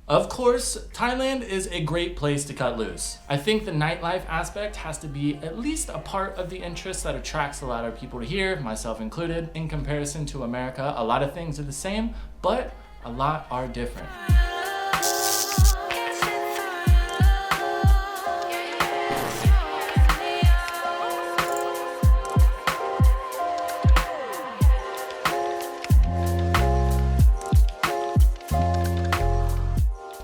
Of course, Thailand is a great place to cut loose. I think the nightlife aspect has to be at least a part of the interest that attracts a lot of people to here, myself included. In comparison to America, a lot of things are the same, but a lot are different.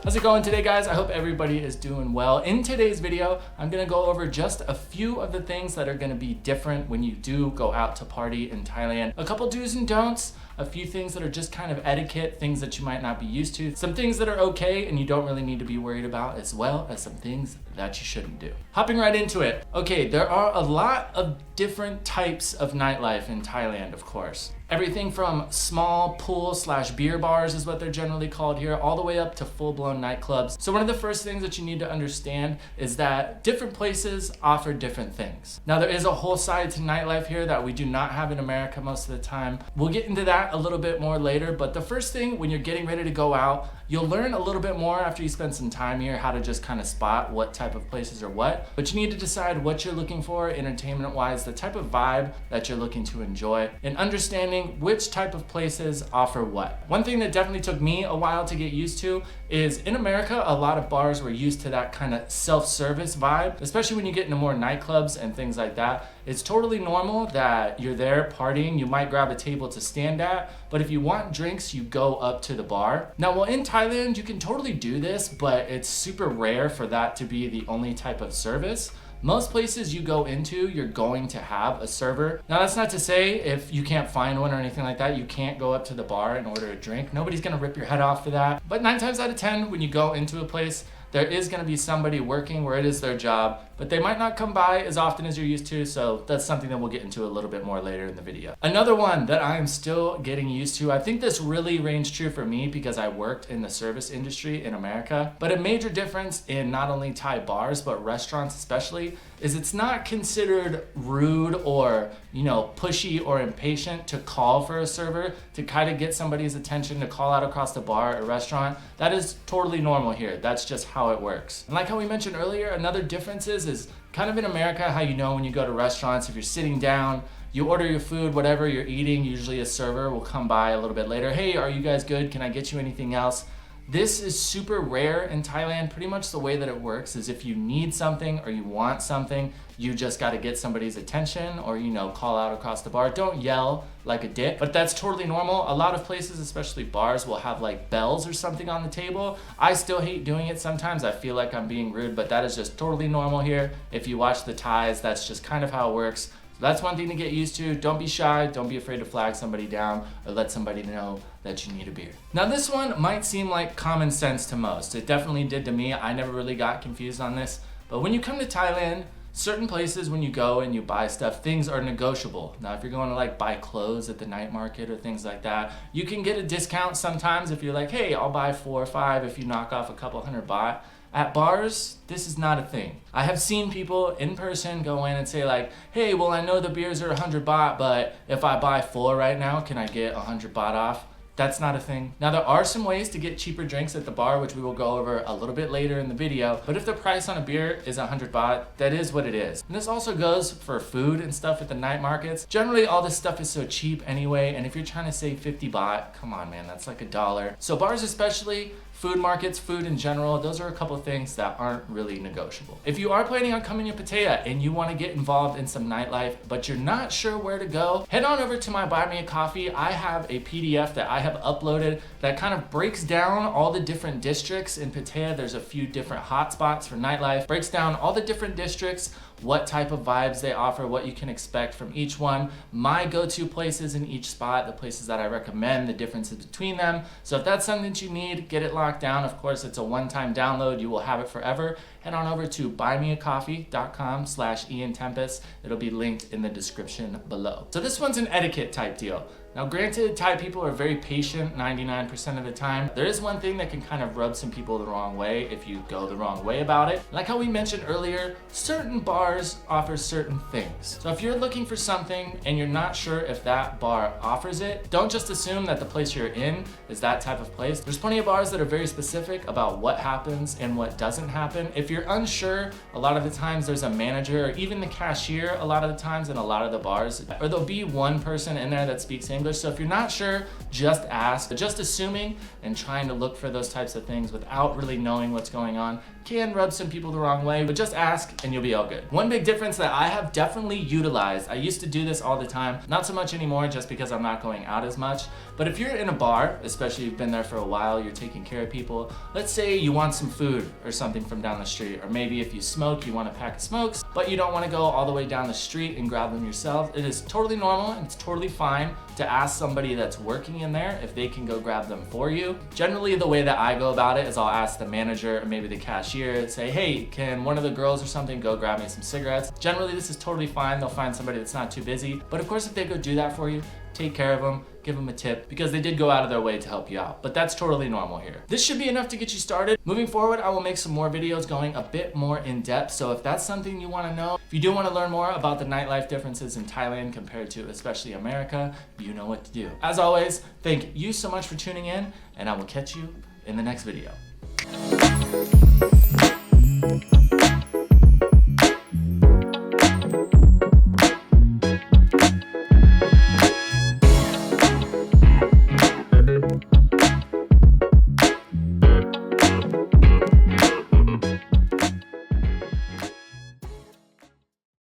How's it going today, guys? I hope everybody is doing well. In today's video, I'm gonna go over just a few of the things that are gonna be different when you do go out to party in Thailand. A couple do's and don'ts, a few things that are just kind of etiquette, things that you might not be used to, some things that are okay and you don't really need to be worried about, as well as some things that you shouldn't do. Hopping right into it. Okay, there are a lot of different types of nightlife in Thailand, of course. Everything from small pool/beer bars is what they're generally called here, all the way up to full-blown nightclubs. So one of the first things that you need to understand is that different places offer different things. Now there is a whole side to nightlife here that we do not have in America most of the time. We'll get into that a little bit more later, but the first thing when you're getting ready to go out, you'll learn a little bit more after you spend some time here how to just kind of spot what type of places are what, but you need to decide what you're looking for entertainment-wise, the type of vibe that you're looking to enjoy, and understanding which type of places offer what. One thing that definitely took me a while to get used to is in America, a lot of bars were used to that kind of self-service vibe, especially when you get into more nightclubs and things like that. It's totally normal that you're there partying, you might grab a table to stand at, but if you want drinks, you go up to the bar. Now, while in Thailand, you can totally do this, but it's super rare for that to be the only type of service. Most places you go into, you're going to have a server. Now that's not to say if you can't find one or anything like that, you can't go up to the bar and order a drink. Nobody's gonna rip your head off for that. But 9 times out of 10, when you go into a place, there is gonna be somebody working where it is their job, but they might not come by as often as you're used to, so that's something that we'll get into a little bit more later in the video. Another one that I am still getting used to, I think this really reigns true for me because I worked in the service industry in America, but a major difference in not only Thai bars, but restaurants especially, is it's not considered rude or, pushy or impatient to call for a server, to kind of get somebody's attention, to call out across the bar or restaurant. That is totally normal here. That's just how it works. And like how we mentioned earlier, another difference is kind of in America, how when you go to restaurants, if you're sitting down, you order your food, whatever you're eating, usually a server will come by a little bit later. Hey, are you guys good? Can I get you anything else? This is super rare in Thailand. Pretty much the way that it works is if you need something or you want something, you just got to get somebody's attention or, call out across the bar. Don't yell like a dick, but that's totally normal. A lot of places, especially bars, will have like bells or something on the table. I still hate doing it sometimes. I feel like I'm being rude, but that is just totally normal here. If you watch the Thais, that's just kind of how it works. That's one thing to get used to. Don't be shy. Don't be afraid to flag somebody down or let somebody know that you need a beer. Now this one might seem like common sense to most. It definitely did to me. I never really got confused on this. But when you come to Thailand, certain places when you go and you buy stuff, things are negotiable. Now if you're going to buy clothes at the night market or things like that, you can get a discount sometimes if you're like, hey, I'll buy 4 or 5 if you knock off a couple $100 baht. At bars, this is not a thing. I have seen people in person go in and say hey, well, I know the beers are 100 baht, but if I buy 4 right now, can I get 100 baht off? That's not a thing. Now there are some ways to get cheaper drinks at the bar, which we will go over a little bit later in the video, but if the price on a beer is 100 baht, that is what it is. And this also goes for food and stuff at the night markets. Generally, all this stuff is so cheap anyway, and if you're trying to save 50 baht, come on man, that's like $1. So bars especially, food markets, food in general, those are a couple of things that aren't really negotiable. If you are planning on coming to Pattaya and you want to get involved in some nightlife, but you're not sure where to go, head on over to my Buy Me a Coffee. I have a PDF that I have uploaded that kind of breaks down all the different districts in Pattaya. There's a few different hotspots for nightlife, breaks down all the different districts, what type of vibes they offer, what you can expect from each one, my go-to places in each spot, the places that I recommend, the differences between them. So if that's something that you need, get it locked down. Of course, it's a one-time download. You will have it forever. Head on over to buymeacoffee.com/Ian Tempus. It'll be linked in the description below. So this one's an etiquette type deal. Now granted, Thai people are very patient 99% of the time. There is one thing that can kind of rub some people the wrong way if you go the wrong way about it. Like how we mentioned earlier, certain bars offer certain things. So if you're looking for something and you're not sure if that bar offers it, don't just assume that the place you're in is that type of place. There's plenty of bars that are very specific about what happens and what doesn't happen. If you're unsure, a lot of the times there's a manager or even the cashier a lot of the times in a lot of the bars, or there'll be one person in there that speaks English. So if you're not sure, just ask. Just assuming and trying to look for those types of things without really knowing what's going on can rub some people the wrong way, but just ask and you'll be all good. One big difference that I have definitely utilized, I used to do this all the time, not so much anymore just because I'm not going out as much, but if you're in a bar, especially if you've been there for a while, you're taking care of people, let's say you want some food or something from down the street, or maybe if you smoke, you want a pack of smokes, but you don't want to go all the way down the street and grab them yourself. It is totally normal and it's totally fine to ask somebody that's working in there if they can go grab them for you. Generally, the way that I go about it is I'll ask the manager or maybe the cashier, say, hey, can one of the girls or something go grab me some cigarettes? Generally, this is totally fine. They'll find somebody that's not too busy. But of course, if they go do that for you, take care of them, give them a tip, because they did go out of their way to help you out. But that's totally normal here. This should be enough to get you started. Moving forward, I will make some more videos going a bit more in depth. So if that's something you want to know, if you do want to learn more about the nightlife differences in Thailand compared to especially America, you know what to do. As always, thank you so much for tuning in, and I will catch you in the next video.